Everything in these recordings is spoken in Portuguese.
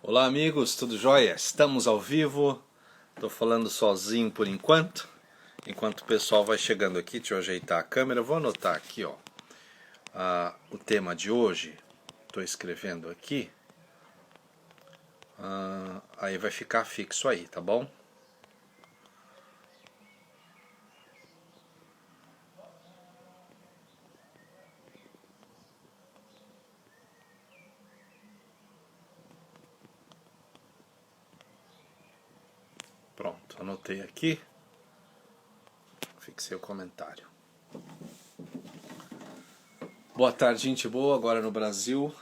Olá amigos, tudo jóia? Estamos ao vivo. Estou falando sozinho por enquanto o pessoal vai chegando aqui. Deixa eu ajeitar a câmera. Eu vou anotar aqui, ó, o tema de hoje. Estou escrevendo aqui. Aí vai ficar fixo aí, tá bom? Pronto, anotei aqui. Fixei o comentário. Boa tarde, gente boa. Agora no Brasil,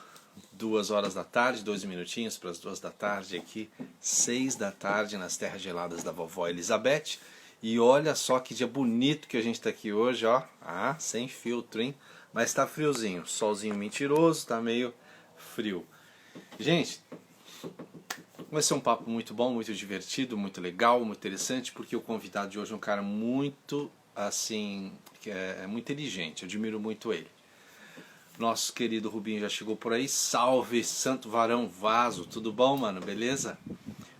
2 horas da tarde, 2 minutinhos para as 2 da tarde aqui, 6 da tarde nas terras geladas da vovó Elizabeth. E olha só que dia bonito que a gente tá aqui hoje, ó. Sem filtro, hein? Mas tá friozinho, solzinho mentiroso, tá meio frio. Gente, vai ser um papo muito bom, muito divertido, muito legal, muito interessante, porque o convidado de hoje é um cara muito, assim, que é muito inteligente, eu admiro muito ele. Nosso querido Rubinho já chegou por aí. Salve, Santo Varão Vaso. Tudo bom, mano? Beleza?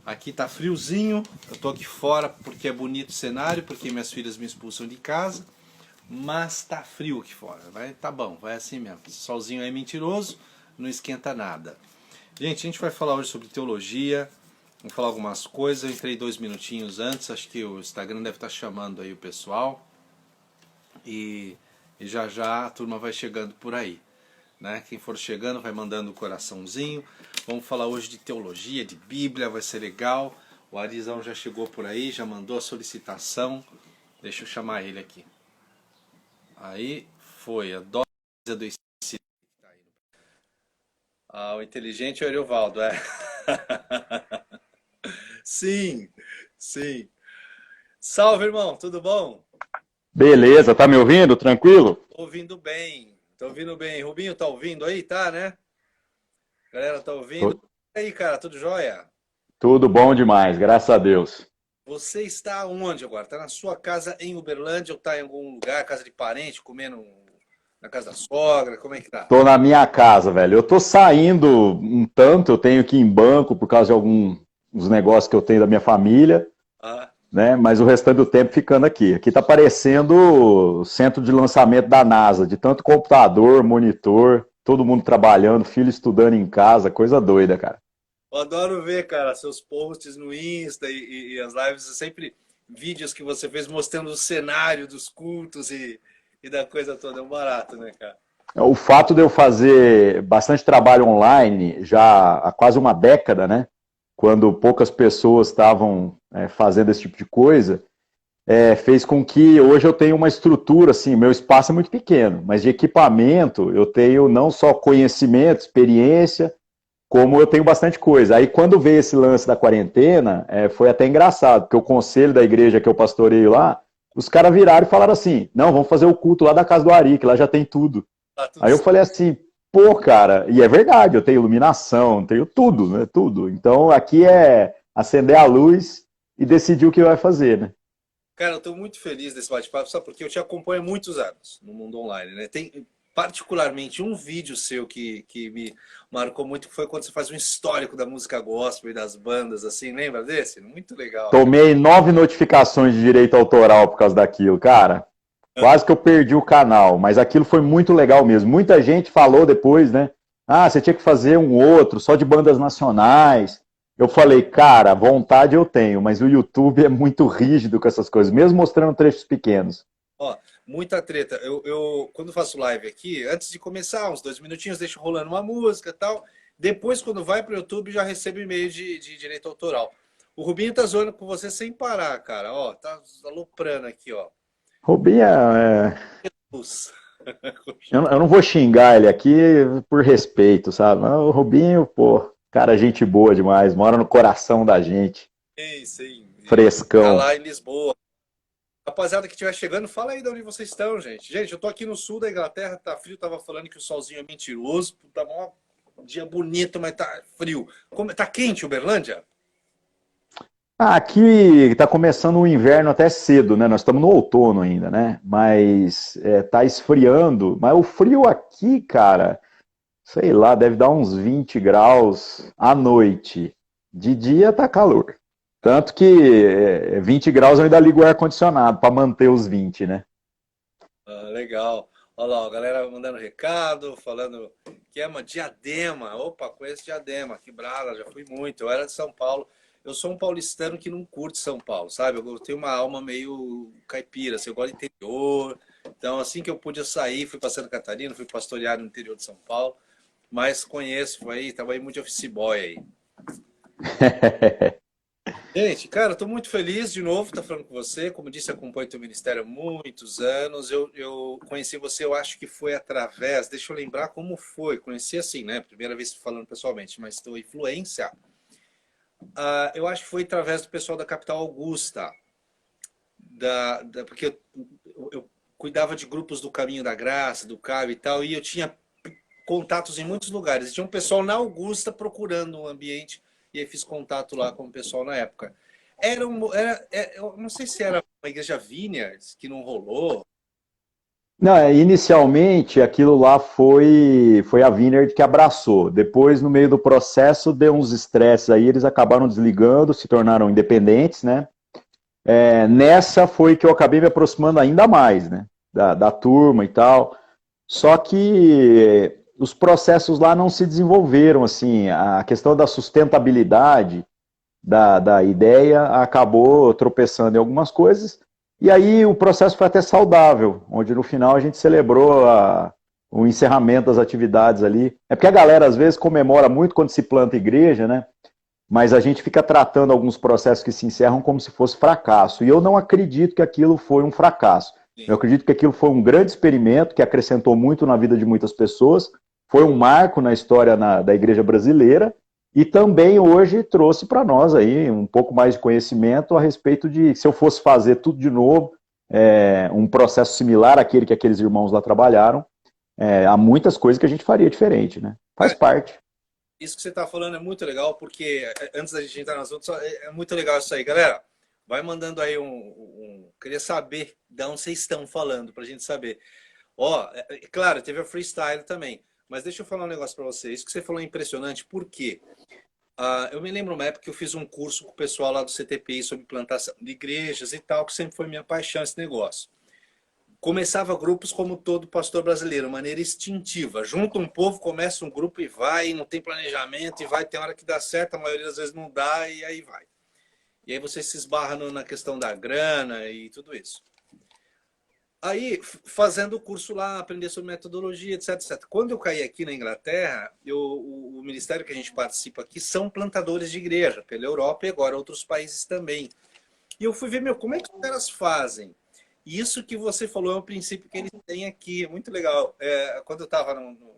Aqui tá friozinho. Eu tô aqui fora porque é bonito o cenário, porque minhas filhas me expulsam de casa. Mas tá frio aqui fora. Tá bom, vai assim mesmo. Solzinho é mentiroso, não esquenta nada. Gente, a gente vai falar hoje sobre teologia. Vamos falar algumas coisas. Eu entrei 2 minutinhos antes. Acho que o Instagram deve estar chamando aí o pessoal. E já já a turma vai chegando por aí. Né? Quem for chegando vai mandando o coraçãozinho. Vamos falar hoje de teologia, de Bíblia, vai ser legal. O Arizão já chegou por aí, já mandou a solicitação. Deixa eu chamar ele aqui. Aí foi a dose do o inteligente é o Ariovaldo, é. Sim, sim. Salve, irmão, tudo bom? Beleza, tá me ouvindo? Tranquilo? Tô ouvindo bem, tô ouvindo bem. Rubinho, tá ouvindo aí, tá, né? Galera, tá ouvindo? Tu- E aí, cara, tudo jóia? Tudo bom demais, graças a Deus. Você está onde agora? Está na sua casa em Uberlândia ou está em algum lugar, casa de parente, comendo na casa da sogra? Como é que tá? Tô na minha casa, velho. Eu tô saindo um tanto, eu tenho que ir em banco por causa de alguns negócios que eu tenho da minha família, Ah, né? Mas o restante do tempo ficando aqui. Aqui tá parecendo o centro de lançamento da NASA, de tanto computador, monitor, todo mundo trabalhando, filho estudando em casa, coisa doida, cara. eu adoro ver, cara, seus posts no Insta e as lives, sempre vídeos que você fez mostrando o cenário dos cultos e da coisa toda. É um barato, né, cara? O fato de eu fazer bastante trabalho online já há quase uma década, né? Quando poucas pessoas estavam fazendo esse tipo de coisa, fez com que hoje eu tenha uma estrutura, assim, meu espaço é muito pequeno, mas de equipamento eu tenho não só conhecimento, experiência, como eu tenho bastante coisa. Aí quando veio esse lance da quarentena, foi até engraçado, porque o conselho da igreja que eu pastoreio lá, os caras viraram e falaram assim, não, vamos fazer o culto lá da casa do Ari, que lá já tem tudo. Tá tudo Aí eu certo. falei assim, pô, cara, e é verdade, eu tenho iluminação, tenho tudo, né? Tudo. Então aqui é acender a luz e decidir o que vai fazer, né? Cara, eu estou muito feliz desse bate-papo, sabe? Porque eu te acompanho há muitos anos no mundo online, né? Tem particularmente um vídeo seu que me marcou muito, que foi quando você faz um histórico da música gospel e das bandas, assim, lembra desse? Muito legal, cara. Tomei 9 notificações de direito autoral por causa daquilo, cara. Quase que eu perdi o canal, mas aquilo foi muito legal mesmo. Muita gente falou depois, né? Ah, você tinha que fazer um outro só de bandas nacionais. Eu falei, cara, vontade eu tenho, mas o YouTube é muito rígido com essas coisas, mesmo mostrando trechos pequenos. Ó, muita treta. Quando faço live aqui, antes de começar, uns 2 minutinhos, deixo rolando uma música e tal. Depois, quando vai pro YouTube, já recebo e-mail de direito autoral. O Rubinho tá zoando com você sem parar, cara. Ó, tá aloprando aqui, ó. Rubinho, Putz. eu não vou xingar ele aqui por respeito, sabe? Mas o Rubinho, pô, cara, gente boa demais, mora no coração da gente, Sim, sim. E tá frescão. lá em Lisboa. Rapaziada que estiver chegando, fala aí de onde vocês estão, gente. Gente, eu tô aqui no sul da Inglaterra, tá frio, tava falando que o solzinho é mentiroso, tá um dia bonito, mas tá frio. Tá quente, Uberlândia? Ah, aqui está começando o inverno até cedo, né? Nós estamos no outono ainda, né? Mas tá esfriando. Mas o frio aqui, cara, sei lá, deve dar uns 20 graus à noite. De dia tá calor. Tanto que 20 graus eu ainda ligo o ar-condicionado para manter os 20, né? Ah, legal. Olha lá, a galera mandando recado, falando que é uma Diadema. Opa, conheço Diadema, Quebrada, já fui muito. Eu era de São Paulo. Eu sou um paulistano que não curte São Paulo, sabe? Eu tenho uma alma meio caipira, assim, eu gosto de interior. Então, assim que eu pude sair, fui para Santa Catarina, fui pastorear no interior de São Paulo. Mas conheço, aí, tava aí muito de office boy aí. Gente, cara, estou muito feliz de novo estar falando com você. Como disse, acompanho teu ministério há muitos anos. Eu conheci você, eu acho que foi através, deixa eu lembrar como foi. Conheci assim, né? Primeira vez falando pessoalmente, mas tua influência, eu acho que foi através do pessoal da Capital Augusta. Porque eu cuidava de grupos do Caminho da Graça, do Caio e tal, e eu tinha contatos em muitos lugares. Tinha um pessoal na Augusta procurando um ambiente, e aí fiz contato lá com o pessoal na época. Eu não sei se era uma igreja Vineyards, que não rolou. Não, inicialmente aquilo lá foi a Vineyard que abraçou. Depois, no meio do processo, deu uns estresses aí, eles acabaram desligando, se tornaram independentes, né? Nessa foi que eu acabei me aproximando ainda mais, né? Da turma e tal. Só que os processos lá não se desenvolveram, assim, a questão da sustentabilidade da ideia acabou tropeçando em algumas coisas, e aí o processo foi até saudável, onde no final a gente celebrou o encerramento das atividades ali. É porque a galera às vezes comemora muito quando se planta igreja, né? Mas a gente fica tratando alguns processos que se encerram como se fosse fracasso. E eu não acredito que aquilo foi um fracasso. Eu Sim. acredito que aquilo foi um grande experimento que acrescentou muito na vida de muitas pessoas, foi um marco na história da igreja brasileira e também hoje trouxe para nós aí um pouco mais de conhecimento a respeito de se eu fosse fazer tudo de novo, um processo similar àquele que aqueles irmãos lá trabalharam, há muitas coisas que a gente faria diferente, né? Faz Cara, parte. isso que você está falando é muito legal, porque antes da gente entrar nas outras, é muito legal isso aí, galera. Vai mandando aí queria saber de onde vocês estão falando, para a gente saber. Ó, claro, teve a freestyle também. Mas deixa eu falar um negócio para você. Isso que você falou é impressionante, por quê? Eu me lembro uma época que eu fiz um curso com o pessoal lá do CTPI sobre plantação de igrejas e tal, que sempre foi minha paixão esse negócio. Começava grupos como todo pastor brasileiro, maneira instintiva. Junta um povo, começa um grupo e vai, não tem planejamento, e vai, tem hora que dá certo, a maioria das vezes não dá, e aí vai. E aí você se esbarra na questão da grana e tudo isso. Aí, fazendo o curso lá, aprender sobre metodologia, etc, etc. Quando eu caí aqui na Inglaterra, o ministério que a gente participa aqui são plantadores de igreja, pela Europa e agora outros países também. E eu fui ver, meu, como é que os caras fazem? E isso que você falou é um princípio que eles têm aqui, é muito legal. Quando eu estava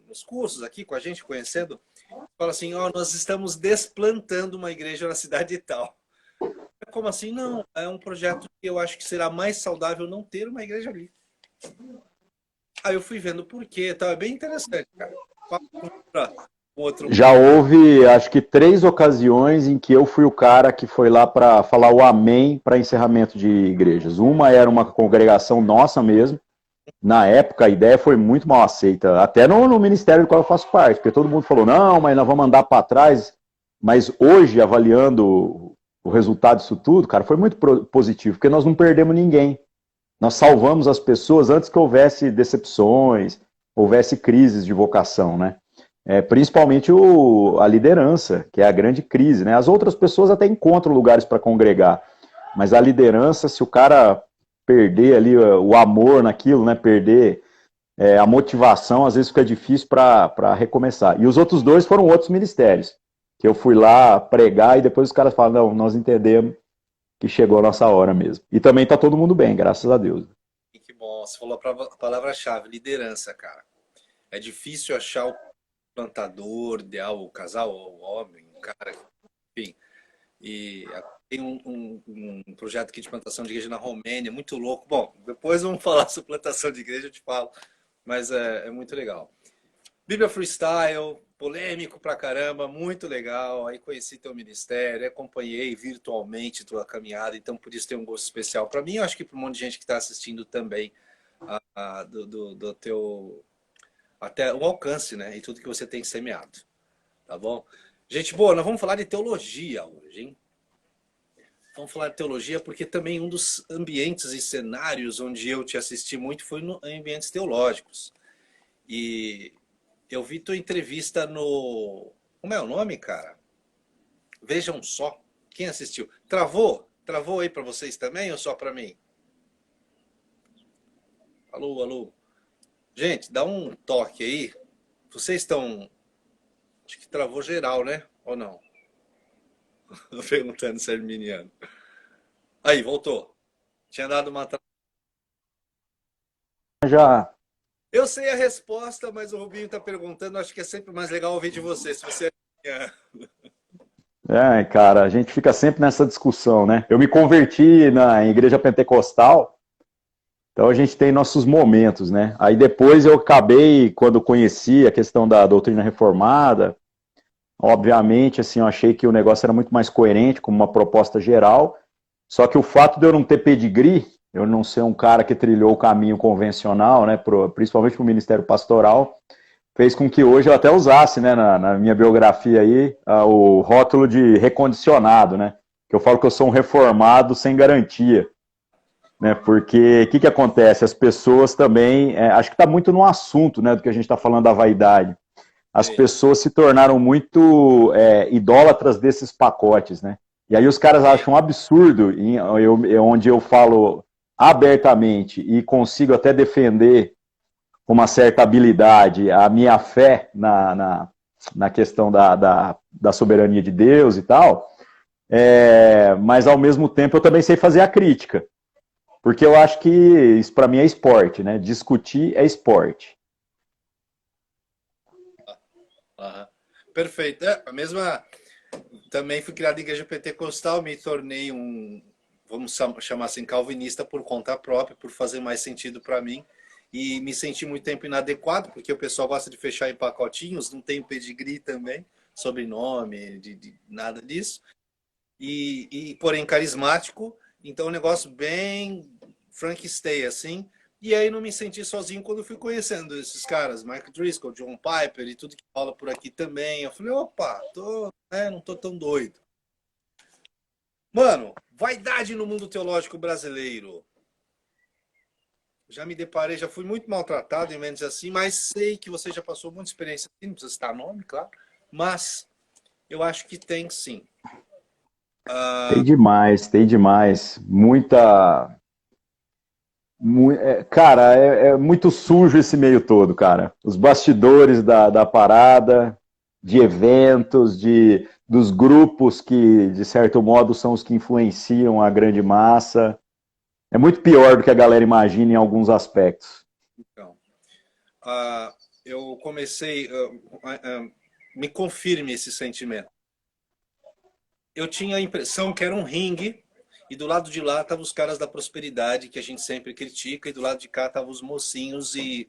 nos cursos aqui com a gente, conhecendo, fala assim, ó, nós estamos desplantando uma igreja na cidade e tal. Como assim? Não, é um projeto que eu acho que será mais saudável não ter uma igreja ali. Aí eu fui vendo por quê, tá? É bem interessante, cara. Pra um outro. Já houve, acho que 3 ocasiões em que eu fui o cara que foi lá para falar o amém para encerramento de igrejas. Uma era uma congregação nossa mesmo. Na época, a ideia foi muito mal aceita, até no ministério do qual eu faço parte, porque todo mundo falou, não, mas nós vamos andar para trás. Mas hoje, avaliando o resultado disso tudo, cara, foi muito positivo, porque nós não perdemos ninguém. Nós salvamos as pessoas antes que houvesse decepções, houvesse crises de vocação, né? Principalmente a liderança, que é a grande crise, né? As outras pessoas até encontram lugares para congregar, mas a liderança, se o cara perder ali o amor naquilo, né? Perder a motivação, às vezes fica difícil para recomeçar. E os outros dois foram outros ministérios, que eu fui lá pregar e depois os caras falam, não, nós entendemos que chegou a nossa hora mesmo. E também tá todo mundo bem, graças a Deus. Que bom, você falou a palavra-chave, liderança, cara. É difícil achar o plantador ideal, o casal, o homem, o cara, enfim. E tem um projeto aqui de plantação de igreja na Romênia, muito louco. Bom, depois vamos falar sobre plantação de igreja, eu te falo. Mas é muito legal. Bíblia Freestyle, polêmico pra caramba, muito legal. Aí conheci teu ministério, acompanhei virtualmente tua caminhada, então por isso tem um gosto especial para mim. Eu acho que para um monte de gente que está assistindo também do teu até o alcance, né? E tudo que você tem semeado. Tá bom? Gente boa, nós vamos falar de teologia hoje, hein? Vamos falar de teologia porque também um dos ambientes e cenários onde eu te assisti muito foi em ambientes teológicos. E eu vi tua entrevista no... Como é o nome, cara? Vejam só. Quem assistiu? Travou? Travou aí para vocês também ou só para mim? Alô, alô. Gente, dá um toque aí. Vocês estão... Acho que travou geral, né? Ou não? Tô perguntando se é arminiano. Aí, voltou. Tinha dado uma... Já, Eu sei a resposta, mas o Rubinho está perguntando. Acho que é sempre mais legal ouvir de você. Se você é... cara, a gente fica sempre nessa discussão, né? Eu me converti na igreja pentecostal, então a gente tem nossos momentos, né? Aí depois eu acabei, quando conheci a questão da doutrina reformada, obviamente, assim, eu achei que o negócio era muito mais coerente, como uma proposta geral, só que o fato de eu não ter pedigree, eu não ser um cara que trilhou o caminho convencional, né, principalmente para o ministério pastoral, fez com que hoje eu até usasse, né, na minha biografia aí, o rótulo de recondicionado, né, que eu falo que eu sou um reformado sem garantia, né, porque o que acontece? As pessoas também, acho que está muito no assunto, né, do que a gente está falando da vaidade, as Sim. pessoas se tornaram muito idólatras desses pacotes, né? E aí os caras acham um absurdo, onde eu falo abertamente e consigo até defender com uma certa habilidade a minha fé na questão da soberania de Deus e tal, mas ao mesmo tempo eu também sei fazer a crítica, porque eu acho que isso para mim é esporte, né? Discutir é esporte. Aham. Perfeito. É, a mesma. Também fui criado em igreja pentecostal, me tornei um, vamos chamar assim, calvinista por conta própria, por fazer mais sentido para mim. E me senti muito tempo inadequado, porque o pessoal gosta de fechar em pacotinhos, não tem pedigree também, sobrenome, de nada disso. Porém, carismático. Então, um negócio bem Frankenstein, assim. E aí não me senti sozinho quando fui conhecendo esses caras, Mark Driscoll, John Piper e tudo que rola por aqui também. Eu falei, opa, não tô tão doido. Mano, vaidade no mundo teológico brasileiro. Já me deparei, já fui muito maltratado em menos assim, mas sei que você já passou muita experiência assim, não precisa citar nome, claro. Mas eu acho que tem sim. Tem demais, tem demais. Muita. Cara, é muito sujo esse meio todo, cara. Os bastidores da parada, de eventos, dos grupos que, de certo modo, são os que influenciam a grande massa. É muito pior do que a galera imagina em alguns aspectos. Então, eu comecei. Me confirme esse sentimento. Eu tinha a impressão que era um ringue e do lado de lá estavam os caras da prosperidade que a gente sempre critica e do lado de cá estavam os mocinhos e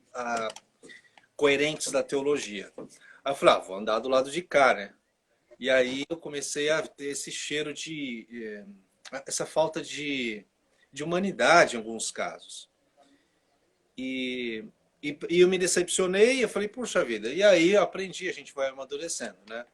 coerentes da teologia. Aí eu falei, vou andar do lado de cá, né? E aí eu comecei a ter esse cheiro de... essa falta de humanidade em alguns casos. E eu me decepcionei, eu falei, puxa vida. E aí eu aprendi, a gente vai amadurecendo, né?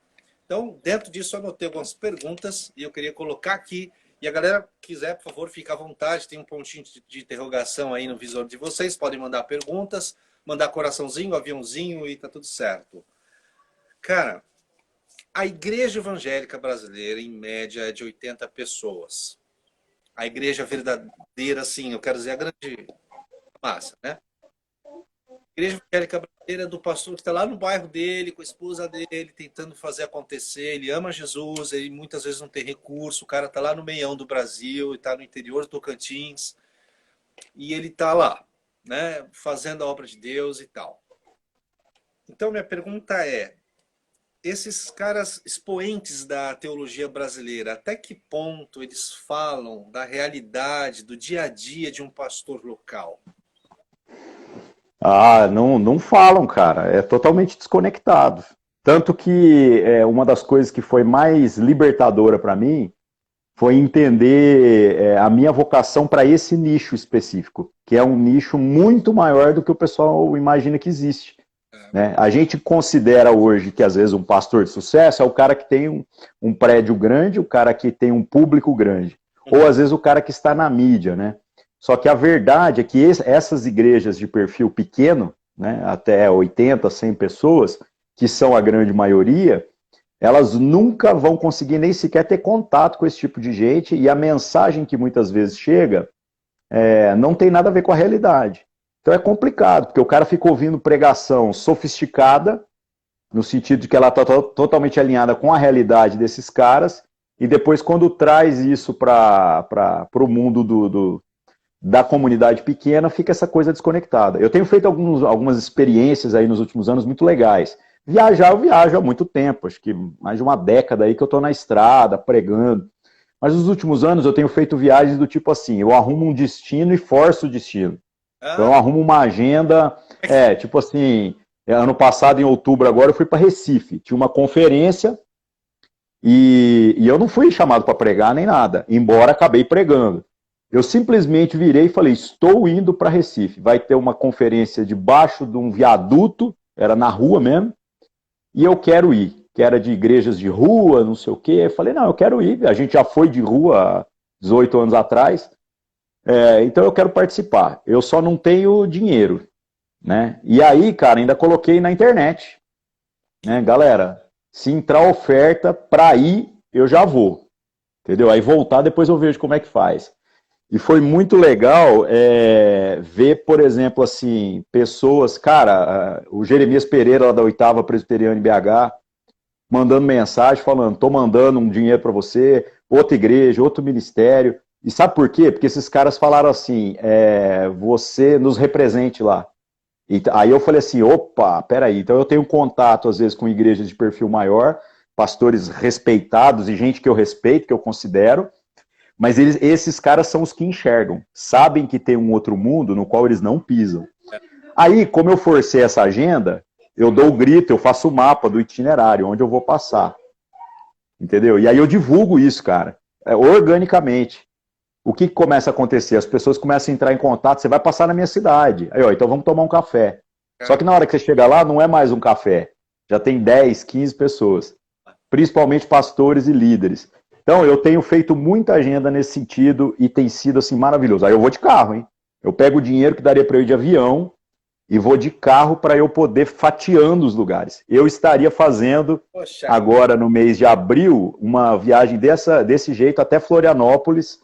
Então, dentro disso, eu anotei algumas perguntas e eu queria colocar aqui. E a galera quiser, por favor, fica à vontade. Tem um pontinho de interrogação aí no visor de vocês. Podem mandar perguntas, mandar coraçãozinho, aviãozinho e tá tudo certo. Cara, a igreja evangélica brasileira, em média, é de 80 pessoas. A igreja verdadeira, assim, eu quero dizer a grande massa, né? A igreja evangélica brasileira é do pastor que está lá no bairro dele, com a esposa dele, tentando fazer acontecer. Ele ama Jesus, ele muitas vezes não tem recurso. O cara está lá no meião do Brasil, está no interior do Tocantins, e ele está lá, né, fazendo a obra de Deus e tal. Então, minha pergunta é, esses caras expoentes da teologia brasileira, até que ponto eles falam da realidade, do dia a dia de um pastor local? Não falam, cara. É totalmente desconectado. Tanto que uma das coisas que foi mais libertadora para mim foi entender a minha vocação para esse nicho específico, que é um nicho muito maior do que o pessoal imagina que existe. né? A gente considera hoje que, às vezes, um pastor de sucesso é o cara que tem um prédio grande, o cara que tem um público grande. Ou, às vezes, o cara que está na mídia, né? Só que a verdade é que essas igrejas de perfil pequeno, né, até 80, 100 pessoas, que são a grande maioria, elas nunca vão conseguir nem sequer ter contato com esse tipo de gente, e a mensagem que muitas vezes chega não tem nada a ver com a realidade. Então é complicado, porque o cara fica ouvindo pregação sofisticada, no sentido de que ela está totalmente alinhada com a realidade desses caras, e depois, quando traz isso para o mundo da comunidade pequena, fica essa coisa desconectada. Eu tenho feito algumas experiências aí nos últimos anos muito legais. Viajar, eu viajo há muito tempo, acho que mais de uma década aí que eu estou na estrada, pregando. Mas nos últimos anos eu tenho feito viagens do tipo assim, eu arrumo um destino e forço o destino. Então Ah, eu arrumo uma agenda, tipo assim, ano passado, em outubro agora, eu fui para Recife, tinha uma conferência e eu não fui chamado para pregar nem nada, embora acabei pregando. Eu simplesmente virei e falei, estou indo para Recife, vai ter uma conferência debaixo de um viaduto, era na rua mesmo, e eu quero ir, que era de igrejas de rua, não sei o quê. Eu falei, não, eu quero ir, a gente já foi de rua há 18 anos atrás, então eu quero participar. Eu só não tenho dinheiro, né? E aí, cara, ainda coloquei na internet, né? Galera, se entrar oferta para ir, eu já vou, entendeu? Aí voltar, depois eu vejo como é que faz. E foi muito legal ver, por exemplo, assim, pessoas, cara, o Jeremias Pereira, lá da Oitava Presbiteriana em BH, mandando mensagem, falando, tô mandando um dinheiro para você, outra igreja, outro ministério. E sabe por quê? Porque esses caras falaram assim, você nos represente lá. E aí eu falei assim, opa, peraí, então eu tenho contato, às vezes, com igrejas de perfil maior, pastores respeitados e gente que eu respeito, que eu considero, mas esses caras são os que enxergam, sabem que tem um outro mundo no qual eles não pisam. Aí, como eu forcei essa agenda, eu dou o grito, eu faço o mapa do itinerário, onde eu vou passar. Entendeu? E aí eu divulgo isso, cara, organicamente. O que começa a acontecer? As pessoas começam a entrar em contato, você vai passar na minha cidade. Aí, ó, então vamos tomar um café. Só que na hora que você chega lá, não é mais um café. Já tem 10, 15 pessoas. Principalmente pastores e líderes. Então, eu tenho feito muita agenda nesse sentido e tem sido, assim, maravilhoso. Aí eu vou de carro, hein? Eu pego o dinheiro que daria para eu ir de avião e vou de carro para eu poder fatiando os lugares. Eu estaria fazendo poxa, agora no mês de abril uma viagem desse jeito até Florianópolis,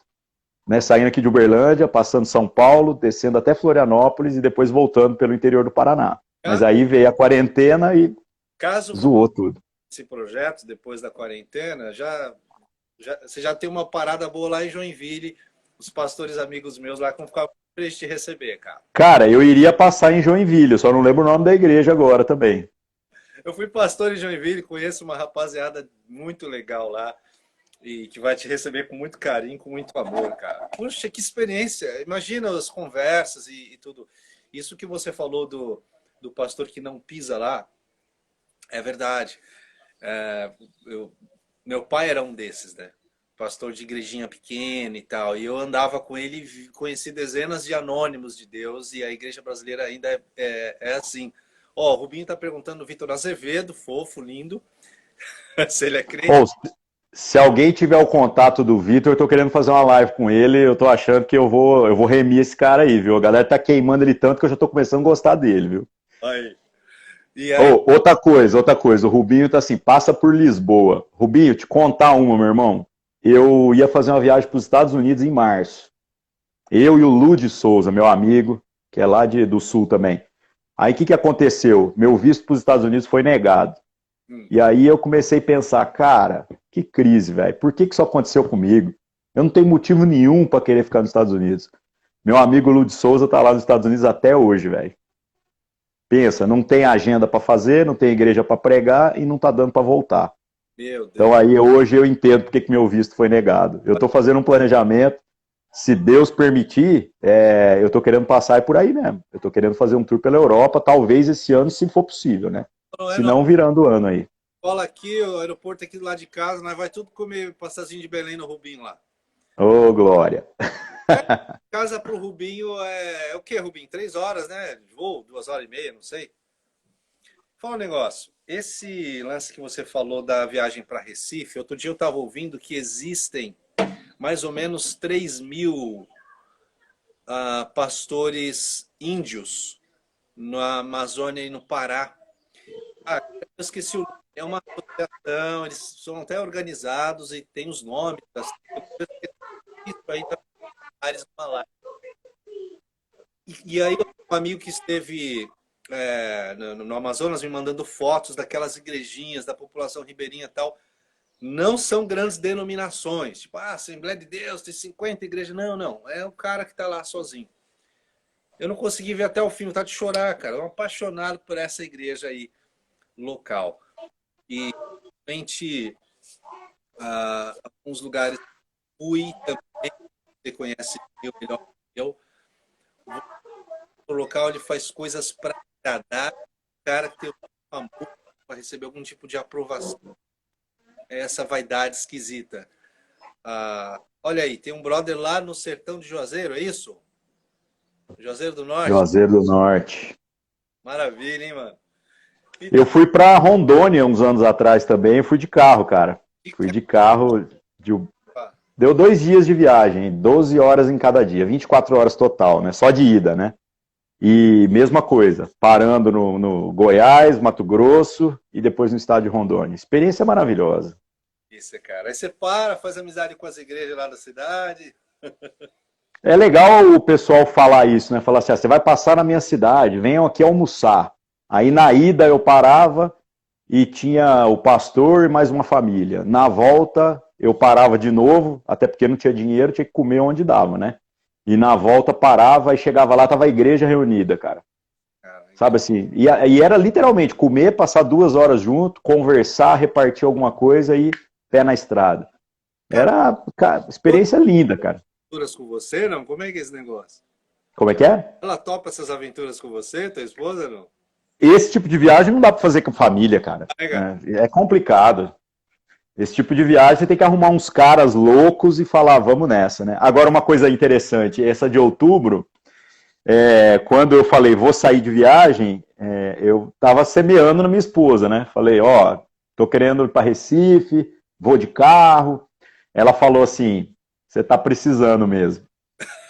né, saindo aqui de Uberlândia, passando São Paulo, descendo até Florianópolis e depois voltando pelo interior do Paraná. Mas caso, aí veio a quarentena e caso zoou tudo. esse projeto, depois da quarentena, você já tem uma parada boa lá em Joinville. Os pastores amigos meus lá vão ficar felizes de te receber, cara. Cara, eu iria passar em Joinville, eu só não lembro o nome da igreja agora também. Eu fui pastor em Joinville, conheço uma rapaziada muito legal lá e que vai te receber com muito carinho, com muito amor, cara. Puxa, que experiência! Imagina as conversas e tudo. Isso que você falou do pastor que não pisa lá, é verdade. É, meu pai era um desses, né? Pastor de igrejinha pequena e tal. E eu andava com ele e conheci dezenas de anônimos de Deus. E a igreja brasileira ainda é assim. Ó, o Rubinho tá perguntando, Vitor Azevedo, fofo, lindo, se ele é crente. Pô, se alguém tiver o contato do Vitor, eu tô querendo fazer uma live com ele, eu tô achando que eu vou remir esse cara aí, viu? A galera tá queimando ele tanto que eu já tô começando a gostar dele, viu? Aí. E aí, Oh, outra coisa, o Rubinho tá assim, passa por Lisboa. Rubinho, te contar uma, meu irmão. Eu ia fazer uma viagem para os Estados Unidos em março. Eu e o Ludi Souza, meu amigo, que é lá do Sul também. Aí o que aconteceu? Meu visto para os Estados Unidos foi negado. hum, E aí eu comecei a pensar, cara, que crise, velho. Por que isso aconteceu comigo? Eu não tenho motivo nenhum para querer ficar nos Estados Unidos. Meu amigo Ludi Souza tá lá nos Estados Unidos até hoje, velho. Pensa, não tem agenda para fazer, não tem igreja para pregar e não tá dando para voltar. meu Então Deus. aí hoje eu entendo porque que meu visto foi negado. Eu estou fazendo um planejamento, se Deus permitir, eu estou querendo passar por aí mesmo. Eu estou querendo fazer um tour pela Europa, talvez esse ano, se for possível, né? Não é Se não. não, virando o ano aí. Cola aqui, o aeroporto aqui do lado de casa, nós vai tudo comer passazinho de Belém no Rubinho lá. Ô, glória. Casa pro Rubinho é o quê, Rubinho? 3 horas, né? De voo, 2 horas e meia, não sei. Fala um negócio. Esse lance que você falou da viagem para Recife, outro dia eu estava ouvindo que existem mais ou menos 3.000 pastores índios na Amazônia e no Pará. Eu esqueci o nome. É uma associação, eles são até organizados e tem os nomes das isso aí da áreas do Himalaia. E aí um amigo que esteve no Amazonas me mandando fotos daquelas igrejinhas da população ribeirinha e tal. Não são grandes denominações, tipo, Assembleia de Deus, tem 50 igrejas. Não, não. É o cara que está lá sozinho. Eu não consegui ver até o fim, tá de chorar, cara. Eu sou apaixonado por essa igreja aí, local. E realmente, alguns lugares fui também, você conhece eu melhor que eu. O local ele faz coisas para agradar o cara que tem um amor para receber algum tipo de aprovação. É essa vaidade esquisita. Olha aí, tem um brother lá no sertão de Juazeiro, é isso? Juazeiro do Norte? Juazeiro do Norte. Maravilha, hein, mano? Eu fui para Rondônia uns anos atrás também, fui de carro, cara. Fui de carro, deu 2 dias de viagem, 12 horas em cada dia, 24 horas total, né? Só de ida, né? E mesma coisa, parando no Goiás, Mato Grosso e depois no estado de Rondônia. Experiência maravilhosa. Isso, cara. Aí você para, faz amizade com as igrejas lá da cidade. É legal o pessoal falar isso, né? Falar assim, você vai passar na minha cidade, venham aqui almoçar. Aí na ida eu parava e tinha o pastor e mais uma família. Na volta eu parava de novo, até porque não tinha dinheiro, tinha que comer onde dava, né? E na volta parava e chegava lá, tava a igreja reunida, cara. Sabe assim? E era literalmente comer, passar 2 horas junto, conversar, repartir alguma coisa e pé na estrada. Era, cara, experiência linda, cara. Aventuras com você, não? Como é que é esse negócio? Como é que é? Ela topa essas aventuras com você, tua esposa, não? Esse tipo de viagem não dá pra fazer com família, cara. Cara? É complicado. Esse tipo de viagem você tem que arrumar uns caras loucos e falar, vamos nessa, né? Agora, uma coisa interessante, essa de outubro, quando eu falei, vou sair de viagem, eu tava semeando na minha esposa, né? Falei, ó, tô querendo ir para Recife, vou de carro. Ela falou assim, você tá precisando mesmo.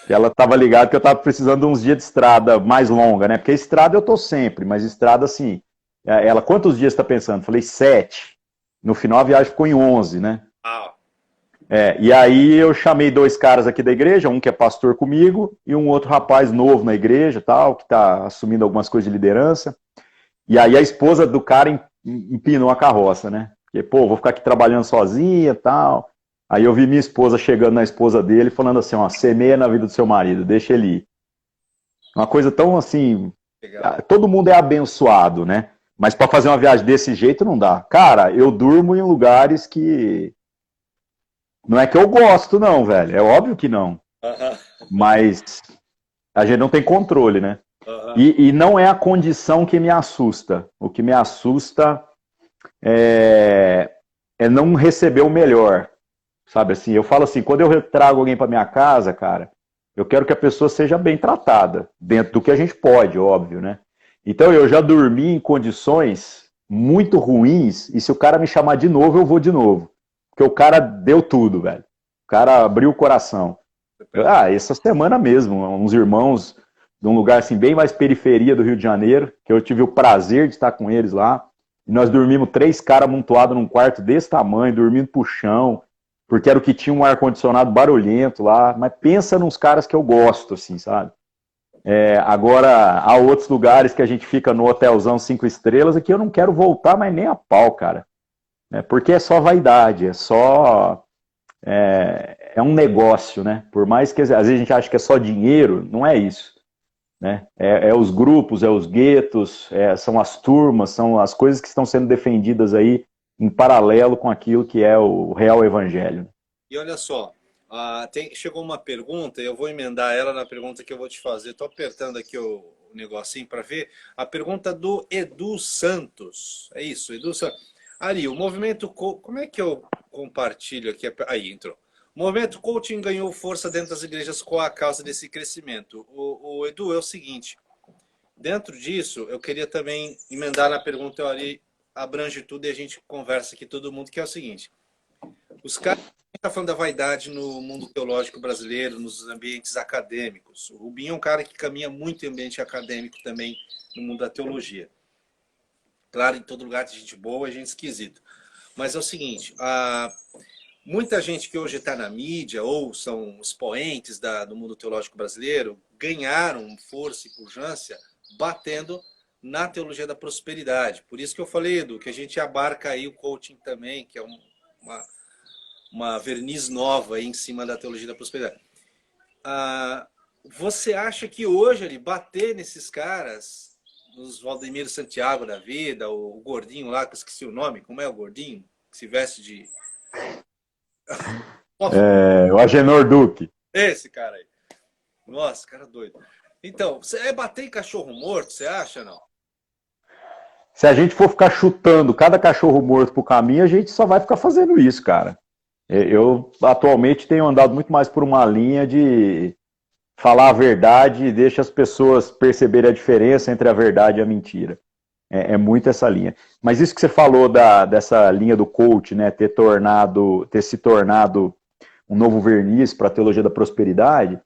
Que ela tava ligada que eu tava precisando de uns dias de estrada mais longa, né? Porque estrada eu tô sempre, mas estrada assim. Ela, quantos dias tá pensando? Falei, 7. No final a viagem ficou em 11, né? E aí eu chamei 2 caras aqui da igreja, um que é pastor comigo e um outro rapaz novo na igreja, tal, que está assumindo algumas coisas de liderança. E aí a esposa do cara empinou a carroça, né? Porque, pô, vou ficar aqui trabalhando sozinha, tal. Aí eu vi minha esposa chegando na esposa dele falando assim, ó, semeia na vida do seu marido, deixa ele ir. Uma coisa tão assim, Legal. todo mundo é abençoado, né? Mas para fazer uma viagem desse jeito não dá. Cara, eu durmo em lugares que não é que eu gosto, não, velho. É óbvio que não. Mas a gente não tem controle, né? E não é a condição que me assusta. O que me assusta é não receber o melhor. Sabe assim? Eu falo assim, quando eu trago alguém para minha casa, cara, eu quero que a pessoa seja bem tratada. Dentro do que a gente pode, óbvio, né? Então eu já dormi em condições muito ruins. E se o cara me chamar de novo, eu vou de novo. Porque o cara deu tudo, velho. O cara abriu o coração. Essa semana mesmo, uns irmãos de um lugar assim bem mais periferia do Rio de Janeiro, que eu tive o prazer de estar com eles lá. E nós dormimos 3 caras amontoados num quarto desse tamanho, dormindo pro chão, porque era o que tinha um ar-condicionado barulhento lá. Mas pensa nos caras que eu gosto, assim, sabe? Agora, há outros lugares que a gente fica no hotelzão 5 estrelas, aqui eu não quero voltar, mas nem a pau, cara. Porque é só vaidade, é um negócio, né? Por mais que às vezes a gente acha que é só dinheiro, não é isso, né? É os grupos, é os guetos, são as turmas, são as coisas que estão sendo defendidas aí em paralelo com aquilo que é o real evangelho. E olha só, chegou uma pergunta, eu vou emendar ela na pergunta que eu vou te fazer. Estou apertando aqui o negocinho para ver. A pergunta do Edu Santos. É isso, Edu Santos. Ari, o movimento... Como é que eu compartilho aqui? Aí, entrou. O movimento coaching ganhou força dentro das igrejas com a causa desse crescimento. O Edu, é o seguinte, dentro disso, eu queria também emendar na pergunta, eu ali abrange tudo e a gente conversa aqui todo mundo, que é o seguinte. Os caras estão falando da vaidade no mundo teológico brasileiro, nos ambientes acadêmicos. O Rubinho é um cara que caminha muito em ambiente acadêmico também no mundo da teologia. Claro, em todo lugar tem gente boa e gente esquisita. Mas é o seguinte, muita gente que hoje está na mídia ou são expoentes do mundo teológico brasileiro ganharam força e pujança batendo na teologia da prosperidade. Por isso que eu falei, Edu, que a gente abarca aí o coaching também, que é uma verniz nova aí em cima da teologia da prosperidade. Você acha que hoje ele bater nesses caras, nos Valdemiro Santiago da vida, o gordinho lá, que eu esqueci o nome, como é o gordinho? Que se veste de... O Agenor Duque. Esse cara aí. Nossa, cara doido. Então, é bater em cachorro morto, você acha, não? Se a gente for ficar chutando cada cachorro morto pro caminho, a gente só vai ficar fazendo isso, cara. Eu, atualmente, tenho andado muito mais por uma linha de falar a verdade e deixa as pessoas perceberem a diferença entre a verdade e a mentira. É muito essa linha. Mas isso que você falou dessa linha do coach, né, ter se tornado um novo verniz para a teologia da prosperidade,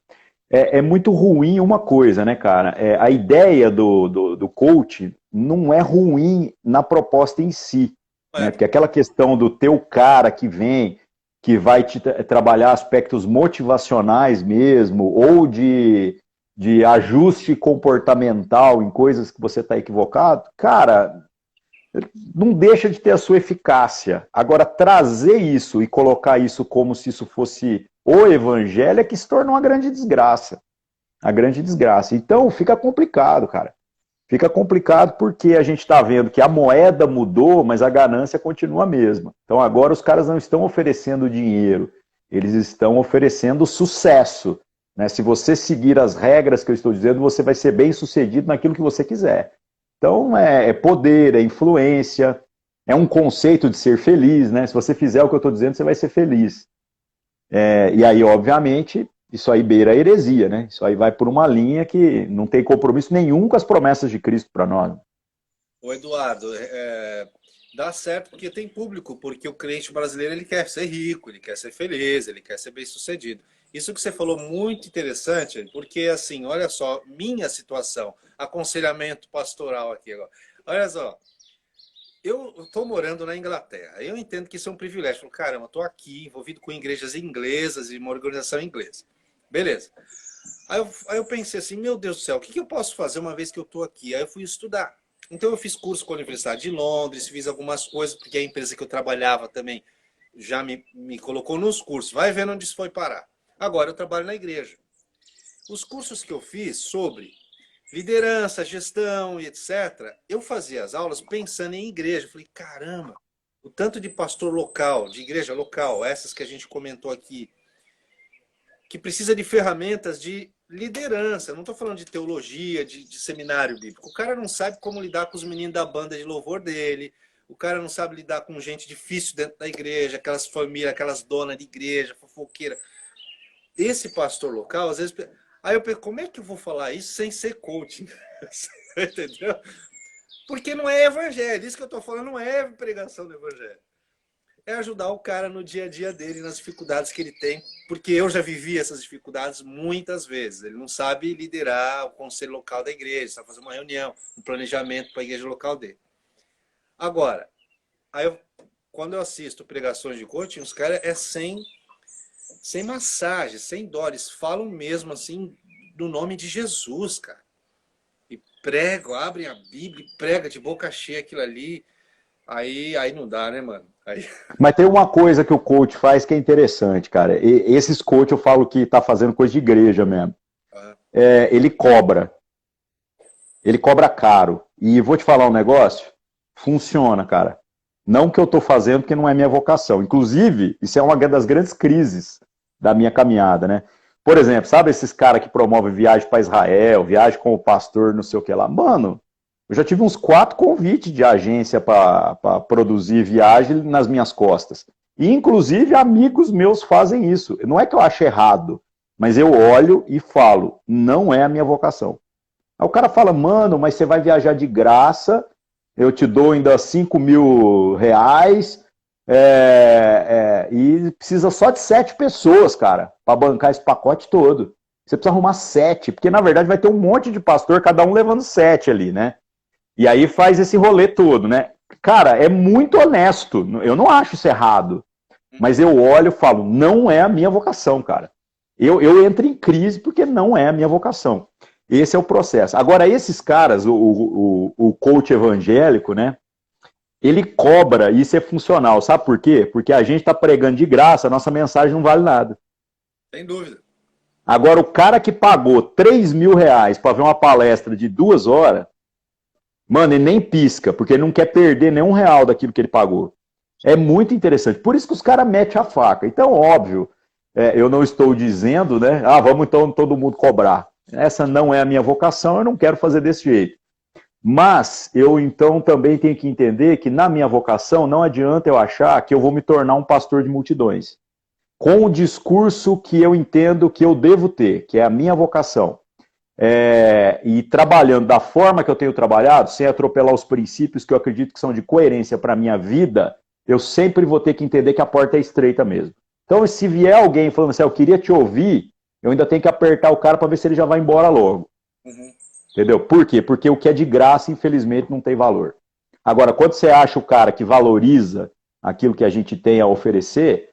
é muito ruim uma coisa, né, cara? A ideia do coach não é ruim na proposta em si, né? Porque aquela questão do teu cara que vem, que vai te trabalhar aspectos motivacionais mesmo, ou de ajuste comportamental em coisas que você está equivocado, cara, não deixa de ter a sua eficácia. Agora, trazer isso e colocar isso como se isso fosse o evangelho é que se torna uma grande desgraça. A grande desgraça. Então, fica complicado, cara. Fica complicado porque a gente está vendo que a moeda mudou, mas a ganância continua a mesma. Então, agora os caras não estão oferecendo dinheiro, eles estão oferecendo sucesso. Né? Se você seguir as regras que eu estou dizendo, você vai ser bem sucedido naquilo que você quiser. Então, é poder, é influência, é um conceito de ser feliz, né? Se você fizer o que eu estou dizendo, você vai ser feliz. E aí, obviamente, isso aí beira a heresia, né? Isso aí vai por uma linha que não tem compromisso nenhum com as promessas de Cristo para nós. Ô Eduardo, dá certo porque tem público, porque o crente brasileiro ele quer ser rico, ele quer ser feliz, ele quer ser bem-sucedido. Isso que você falou muito interessante, porque assim, olha só, minha situação, aconselhamento pastoral aqui agora. Olha só, eu estou morando na Inglaterra, eu entendo que isso é um privilégio. Falo, caramba, estou aqui envolvido com igrejas inglesas e uma organização inglesa. Beleza. Aí eu pensei assim, meu Deus do céu, o que eu posso fazer uma vez que eu estou aqui? Aí eu fui estudar. Então eu fiz curso com a Universidade de Londres, fiz algumas coisas, porque a empresa que eu trabalhava também já me colocou nos cursos. Vai vendo onde isso foi parar. Agora eu trabalho na igreja. Os cursos que eu fiz sobre liderança, gestão e etc., eu fazia as aulas pensando em igreja. Eu falei, caramba, o tanto de pastor local, de igreja local, essas que a gente comentou aqui, que precisa de ferramentas de liderança. Eu não estou falando de teologia, de seminário bíblico. O cara não sabe como lidar com os meninos da banda de louvor dele. O cara não sabe lidar com gente difícil dentro da igreja, aquelas famílias, aquelas donas de igreja, fofoqueira. Esse pastor local, às vezes... Aí eu penso, como é que eu vou falar isso sem ser coaching? Entendeu? Porque não é evangelho. Isso que eu estou falando não é pregação do evangelho. É ajudar o cara no dia a dia dele, nas dificuldades que ele tem. Porque eu já vivi essas dificuldades muitas vezes. Ele não sabe liderar o conselho local da igreja, sabe fazer uma reunião, um planejamento para a igreja local dele. Agora, quando eu assisto pregações de coaching, os caras sem massagem, sem dó. Eles falam mesmo assim no nome de Jesus, cara. E pregam, abrem a Bíblia e prega de boca cheia aquilo ali. Aí não dá, né, mano? Mas tem uma coisa que o coach faz que é interessante, cara. Esses coach eu falo que tá fazendo coisa de igreja mesmo. Ele cobra. Ele cobra caro. E vou te falar um negócio. Funciona, cara. Não que eu tô fazendo porque não é minha vocação. Inclusive, isso é uma das grandes crises da minha caminhada, né? Por exemplo, sabe esses caras que promovem viagem para Israel, viagem com o pastor, não sei o que lá? Mano, eu já tive uns 4 convites de agência para produzir viagem nas minhas costas. E, inclusive, amigos meus fazem isso. Não é que eu acho errado, mas eu olho e falo, não é a minha vocação. Aí o cara fala, mano, mas você vai viajar de graça, eu te dou ainda R$ 5.000, e precisa só de 7 pessoas, cara, para bancar esse pacote todo. Você precisa arrumar 7, porque na verdade vai ter um monte de pastor, cada um levando 7 ali, né? E aí faz esse rolê todo, né? Cara, é muito honesto, eu não acho isso errado, mas eu olho e falo, não é a minha vocação, cara. Eu entro em crise porque não é a minha vocação. Esse é o processo. Agora, esses caras, o coach evangélico, né? Ele cobra, isso é funcional. Sabe por quê? Porque a gente está pregando de graça, a nossa mensagem não vale nada. Sem dúvida. Agora, o cara que pagou R$ 3.000 para ver uma palestra de 2 horas, mano, ele nem pisca, porque ele não quer perder nenhum real daquilo que ele pagou. É muito interessante. Por isso que os caras metem a faca. Então, óbvio, eu não estou dizendo, né? Ah, vamos então todo mundo cobrar. Essa não é a minha vocação, eu não quero fazer desse jeito. Mas eu então também tenho que entender que na minha vocação não adianta eu achar que eu vou me tornar um pastor de multidões. Com o discurso que eu entendo que eu devo ter, que é a minha vocação. E trabalhando da forma que eu tenho trabalhado, sem atropelar os princípios que eu acredito que são de coerência para a minha vida, eu sempre vou ter que entender que a porta é estreita mesmo. Então, se vier alguém falando assim, eu queria te ouvir, eu ainda tenho que apertar o cara para ver se ele já vai embora logo. Uhum. Entendeu? Por quê? Porque o que é de graça, infelizmente, não tem valor. Agora, quando você acha o cara que valoriza aquilo que a gente tem a oferecer,